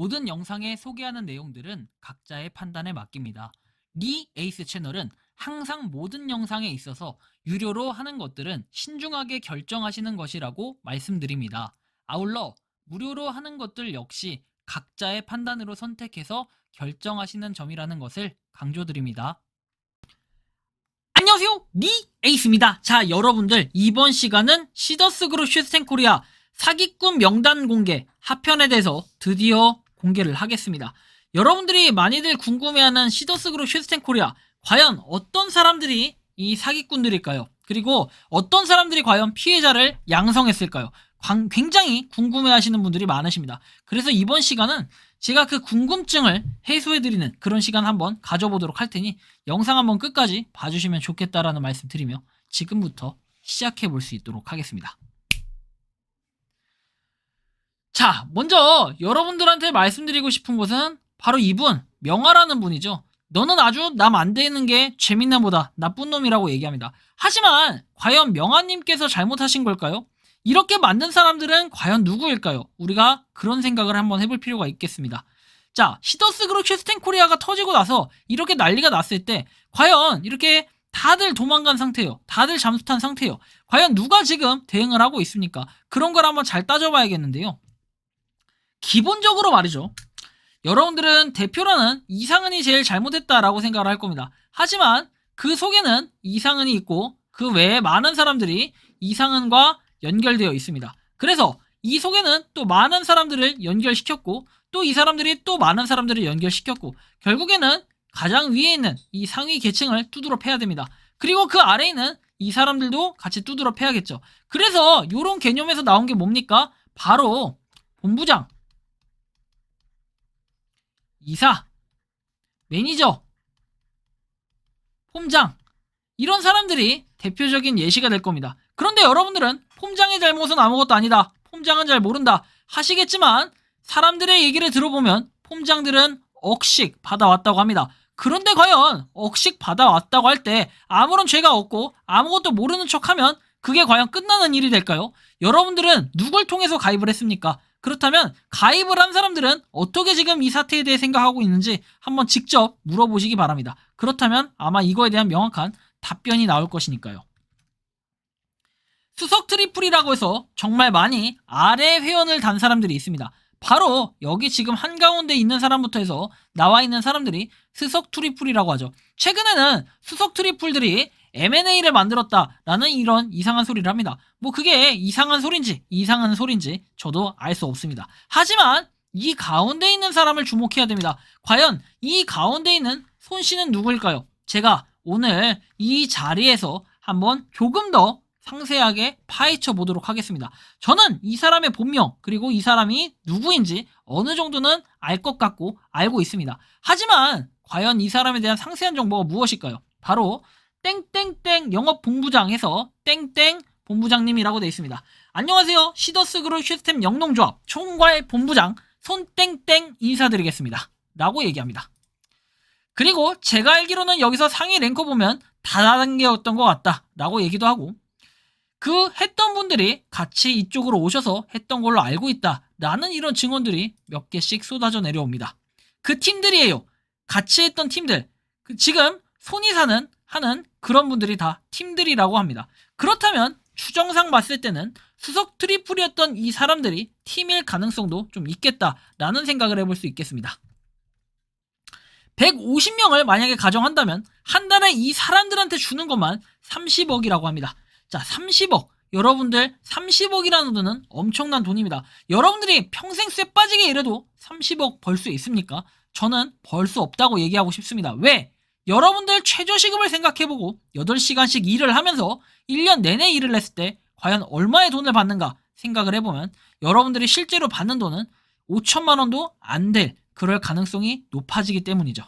모든 영상에 소개하는 내용들은 각자의 판단에 맡깁니다. 리 에이스 채널은 항상 모든 영상에 있어서 유료로 하는 것들은 신중하게 결정하시는 것이라고 말씀드립니다. 아울러 무료로 하는 것들 역시 각자의 판단으로 선택해서 결정하시는 점이라는 것을 강조드립니다. 안녕하세요, 리 에이스입니다. 자, 여러분들 이번 시간은 시더스그룹 슈스텐코리아 사기꾼 명단 공개 하편에 대해서 드디어 공개를 하겠습니다. 여러분들이 많이들 궁금해하는 시더스그룹 슈스텐코리아, 과연 어떤 사람들이 이 사기꾼들일까요? 그리고 어떤 사람들이 과연 피해자를 양성했을까요? 굉장히 궁금해하시는 분들이 많으십니다. 그래서 이번 시간은 제가 그 궁금증을 해소해드리는 그런 시간 한번 가져보도록 할 테니 영상 한번 끝까지 봐주시면 좋겠다라는 말씀 드리며 지금부터 시작해 볼 수 있도록 하겠습니다. 자, 먼저 여러분들한테 말씀드리고 싶은 것은 바로 이분, 명아라는 분이죠. 너는 아주 남 안 되는 게 재밌나 보다, 나쁜 놈이라고 얘기합니다. 하지만 과연 명아님께서 잘못하신 걸까요? 이렇게 만든 사람들은 과연 누구일까요? 우리가 그런 생각을 한번 해볼 필요가 있겠습니다. 자, 시더스그룹 슈스텐코리아가 터지고 나서 이렇게 난리가 났을 때 과연 이렇게 다들 도망간 상태예요. 다들 잠수탄 상태예요. 과연 누가 지금 대응을 하고 있습니까? 그런 걸 한번 잘 따져봐야겠는데요. 기본적으로 말이죠. 여러분들은 대표라는 이상은이 제일 잘못했다라고 생각을 할 겁니다. 하지만 그 속에는 이상은이 있고 그 외에 많은 사람들이 이상은과 연결되어 있습니다. 그래서 이 속에는 또 많은 사람들을 연결시켰고 또 이 사람들이 또 많은 사람들을 연결시켰고 결국에는 가장 위에 있는 이 상위 계층을 두드러 패야 됩니다. 그리고 그 아래에 있는 이 사람들도 같이 두드러 패야겠죠. 그래서 이런 개념에서 나온 게 뭡니까? 바로 본부장, 이사, 매니저, 폼장, 이런 사람들이 대표적인 예시가 될 겁니다. 그런데 여러분들은 폼장의 잘못은 아무것도 아니다, 폼장은 잘 모른다 하시겠지만 사람들의 얘기를 들어보면 폼장들은 억식 받아왔다고 합니다. 그런데 과연 억식 받아왔다고 할 때 아무런 죄가 없고 아무것도 모르는 척하면 그게 과연 끝나는 일이 될까요? 여러분들은 누굴 통해서 가입을 했습니까? 그렇다면 가입을 한 사람들은 어떻게 지금 이 사태에 대해 생각하고 있는지 한번 직접 물어보시기 바랍니다. 그렇다면 아마 이거에 대한 명확한 답변이 나올 것이니까요. 수석 트리플이라고 해서 정말 많이 아래 회원을 단 사람들이 있습니다. 바로 여기 지금 한가운데 있는 사람부터 해서 나와 있는 사람들이 수석 트리플이라고 하죠. 최근에는 수석 트리플들이 M&A를 만들었다라는 이런 이상한 소리를 합니다. 뭐 그게 이상한 소린지 저도 알 수 없습니다. 하지만 이 가운데 있는 사람을 주목해야 됩니다. 과연 이 가운데 있는 손 씨는 누구일까요? 제가 오늘 이 자리에서 한번 조금 더 상세하게 파헤쳐 보도록 하겠습니다. 저는 이 사람의 본명 그리고 이 사람이 누구인지 어느 정도는 알 것 같고 알고 있습니다. 하지만 과연 이 사람에 대한 상세한 정보가 무엇일까요? 바로 땡땡땡 영업본부장 해서 땡땡 본부장님이라고 되어 있습니다. 안녕하세요. 시더스그룹 시스템 영농조합 총괄 본부장 손땡땡 인사드리겠습니다 라고 얘기합니다. 그리고 제가 알기로는 여기서 상위 랭커 보면 다단계였던 것 같다 라고 얘기도 하고 그 했던 분들이 같이 이쪽으로 오셔서 했던 걸로 알고 있다 라는 이런 증언들이 몇 개씩 쏟아져 내려옵니다. 그 팀들이에요. 같이 했던 팀들. 지금 손이사는 하는 그런 분들이 다 팀들이라고 합니다. 그렇다면 추정상 봤을 때는 수석 트리플이었던 이 사람들이 팀일 가능성도 좀 있겠다라는 생각을 해볼 수 있겠습니다. 150명을 만약에 가정한다면 한 달에 이 사람들한테 주는 것만 30억이라고 합니다. 자, 30억. 여러분들 30억이라는 돈은 엄청난 돈입니다. 여러분들이 평생 쇠 빠지게 일해도 30억 벌 수 있습니까? 저는 벌 수 없다고 얘기하고 싶습니다. 왜? 여러분들 최저시급을 생각해보고 8시간씩 일을 하면서 1년 내내 일을 했을 때 과연 얼마의 돈을 받는가 생각을 해보면 여러분들이 실제로 받는 돈은 5천만 원도 안 될 그럴 가능성이 높아지기 때문이죠.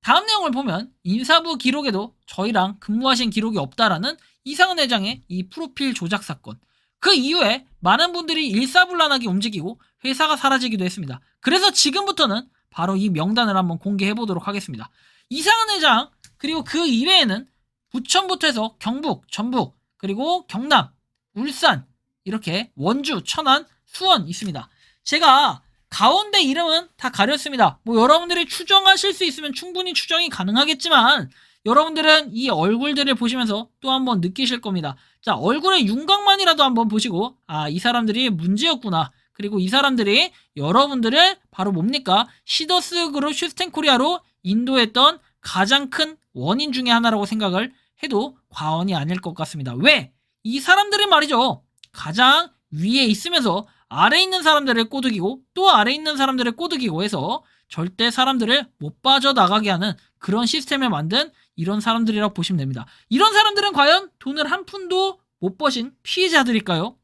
다음 내용을 보면 인사부 기록에도 저희랑 근무하신 기록이 없다라는 이상은 회장의 이 프로필 조작 사건. 그 이후에 많은 분들이 일사불란하게 움직이고 회사가 사라지기도 했습니다. 그래서 지금부터는 바로 이 명단을 한번 공개해 보도록 하겠습니다. 이상은 회장 그리고 그 이외에는 부천부터 해서 경북, 전북, 그리고 경남, 울산, 이렇게 원주, 천안, 수원 있습니다. 제가 가운데 이름은 다 가렸습니다. 뭐 여러분들이 추정하실 수 있으면 충분히 추정이 가능하겠지만 여러분들은 이 얼굴들을 보시면서 또 한번 느끼실 겁니다. 자, 얼굴의 윤곽만이라도 한번 보시고 이 사람들이 문제였구나. 그리고 이 사람들이 여러분들을 바로 뭡니까? 시더스 그룹 슈스텐코리아로 인도했던 가장 큰 원인 중에 하나라고 생각을 해도 과언이 아닐 것 같습니다. 왜? 이 사람들은 말이죠. 가장 위에 있으면서 아래에 있는 사람들을 꼬드기고 또 아래에 있는 사람들을 꼬드기고 해서 절대 사람들을 못 빠져나가게 하는 그런 시스템을 만든 이런 사람들이라고 보시면 됩니다. 이런 사람들은 과연 돈을 한 푼도 못 버신 피해자들일까요?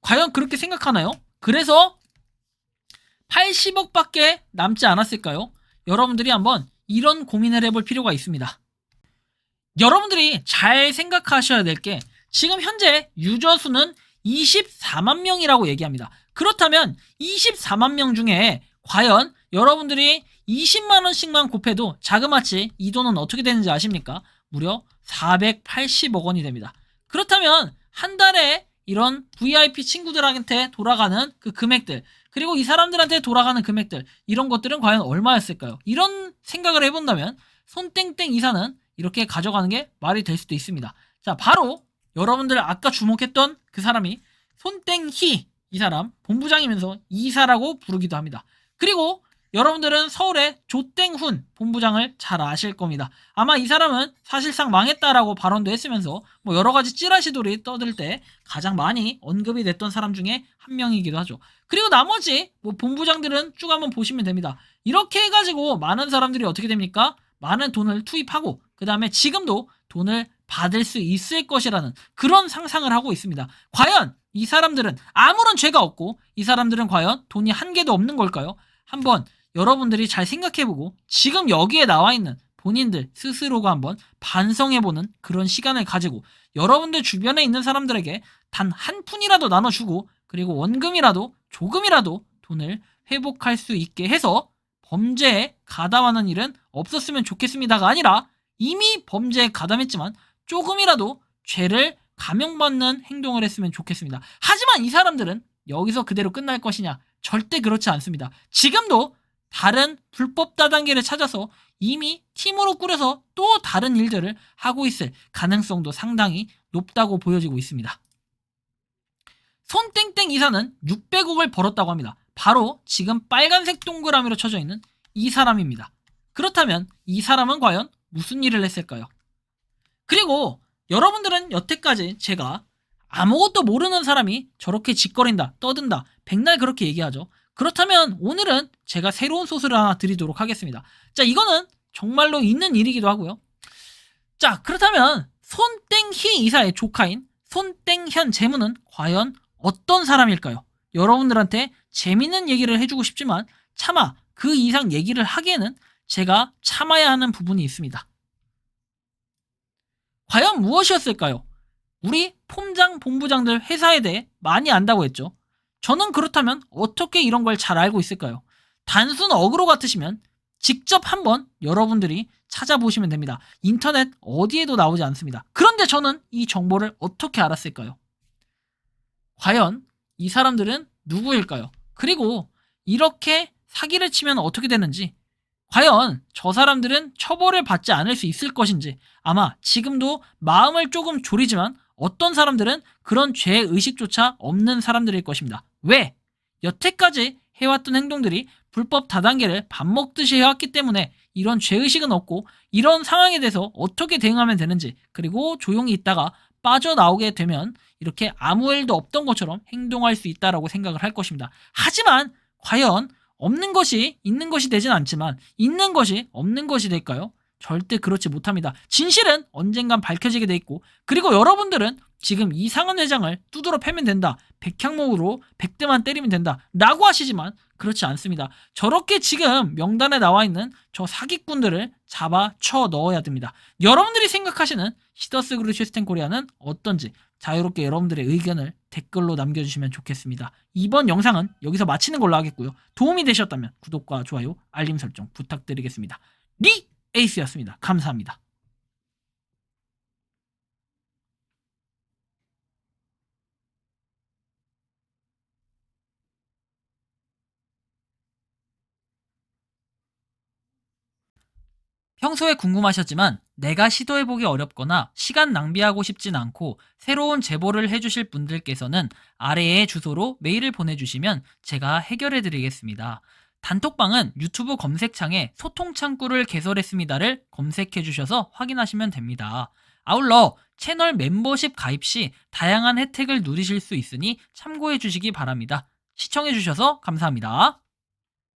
과연 그렇게 생각하나요? 그래서 80억밖에 남지 않았을까요? 여러분들이 한번 이런 고민을 해볼 필요가 있습니다. 여러분들이 잘 생각하셔야 될 게 지금 현재 유저 수는 24만 명이라고 얘기합니다. 그렇다면 24만 명 중에 과연 여러분들이 20만 원씩만 곱해도 자그마치 이 돈은 어떻게 되는지 아십니까? 무려 480억 원이 됩니다. 그렇다면 한 달에 이런 VIP 친구들한테 돌아가는 그 금액들 그리고 이 사람들한테 돌아가는 금액들 이런 것들은 과연 얼마였을까요? 이런 생각을 해본다면 손땡땡 이사는 이렇게 가져가는 게 말이 될 수도 있습니다. 자, 바로 여러분들 아까 주목했던 그 사람이 손땡희 이 사람 본부장이면서 이사라고 부르기도 합니다. 그리고 여러분들은 서울의 조땡훈 본부장을 잘 아실 겁니다. 아마 이 사람은 사실상 망했다라고 발언도 했으면서 뭐 여러 가지 찌라시돌이 떠들 때 가장 많이 언급이 됐던 사람 중에 한 명이기도 하죠. 그리고 나머지 뭐 본부장들은 쭉 한번 보시면 됩니다. 이렇게 해가지고 많은 사람들이 어떻게 됩니까? 많은 돈을 투입하고 그 다음에 지금도 돈을 받을 수 있을 것이라는 그런 상상을 하고 있습니다. 과연 이 사람들은 아무런 죄가 없고 이 사람들은 과연 돈이 한 개도 없는 걸까요? 한번 여러분들이 잘 생각해보고 지금 여기에 나와 있는 본인들 스스로가 한번 반성해보는 그런 시간을 가지고 여러분들 주변에 있는 사람들에게 단 한 푼이라도 나눠주고 그리고 원금이라도 조금이라도 돈을 회복할 수 있게 해서 범죄에 가담하는 일은 없었으면 좋겠습니다가 아니라 이미 범죄에 가담했지만 조금이라도 죄를 감형받는 행동을 했으면 좋겠습니다. 하지만 이 사람들은 여기서 그대로 끝날 것이냐? 절대 그렇지 않습니다. 지금도 다른 불법 다단계를 찾아서 이미 팀으로 꾸려서 또 다른 일들을 하고 있을 가능성도 상당히 높다고 보여지고 있습니다. 손땡땡 이사는 600억을 벌었다고 합니다. 바로 지금 빨간색 동그라미로 쳐져 있는 이 사람입니다. 그렇다면 이 사람은 과연 무슨 일을 했을까요? 그리고 여러분들은 여태까지 제가 아무것도 모르는 사람이 저렇게 짓거린다, 떠든다, 백날 그렇게 얘기하죠. 그렇다면 오늘은 제가 새로운 소스를 하나 드리도록 하겠습니다. 자, 이거는 정말로 있는 일이기도 하고요. 자, 그렇다면 손땡희 이사의 조카인 손땡현 재무는 과연 어떤 사람일까요? 여러분들한테 재밌는 얘기를 해주고 싶지만 차마 그 이상 얘기를 하기에는 제가 참아야 하는 부분이 있습니다. 과연 무엇이었을까요? 우리 폼장 본부장들 회사에 대해 많이 안다고 했죠. 저는 그렇다면 어떻게 이런 걸 잘 알고 있을까요? 단순 어그로 같으시면 직접 한번 여러분들이 찾아보시면 됩니다. 인터넷 어디에도 나오지 않습니다. 그런데 저는 이 정보를 어떻게 알았을까요? 과연 이 사람들은 누구일까요? 그리고 이렇게 사기를 치면 어떻게 되는지, 과연 저 사람들은 처벌을 받지 않을 수 있을 것인지, 아마 지금도 마음을 조금 졸이지만 어떤 사람들은 그런 죄의식조차 없는 사람들일 것입니다. 왜? 여태까지 해왔던 행동들이 불법 다단계를 밥 먹듯이 해왔기 때문에 이런 죄의식은 없고 이런 상황에 대해서 어떻게 대응하면 되는지, 그리고 조용히 있다가 빠져나오게 되면 이렇게 아무 일도 없던 것처럼 행동할 수 있다라고 생각을 할 것입니다. 하지만 과연 없는 것이 있는 것이 되진 않지만 있는 것이 없는 것이 될까요? 절대 그렇지 못합니다. 진실은 언젠간 밝혀지게 돼 있고, 그리고 여러분들은 지금 이상한 회장을 두드러 패면 된다, 백향목으로 100대만 때리면 된다 라고 하시지만 그렇지 않습니다. 저렇게 지금 명단에 나와 있는 저 사기꾼들을 잡아 쳐 넣어야 됩니다. 여러분들이 생각하시는 시더스 그룹 시스템 코리아는 어떤지 자유롭게 여러분들의 의견을 댓글로 남겨주시면 좋겠습니다. 이번 영상은 여기서 마치는 걸로 하겠고요. 도움이 되셨다면 구독과 좋아요, 알림 설정 부탁드리겠습니다. 리 에이스였습니다. 감사합니다. 평소에 궁금하셨지만 내가 시도해보기 어렵거나 시간 낭비하고 싶진 않고 새로운 제보를 해주실 분들께서는 아래의 주소로 메일을 보내주시면 제가 해결해드리겠습니다. 단톡방은 유튜브 검색창에 소통창구를 개설했습니다를 검색해주셔서 확인하시면 됩니다. 아울러 채널 멤버십 가입 시 다양한 혜택을 누리실 수 있으니 참고해주시기 바랍니다. 시청해주셔서 감사합니다.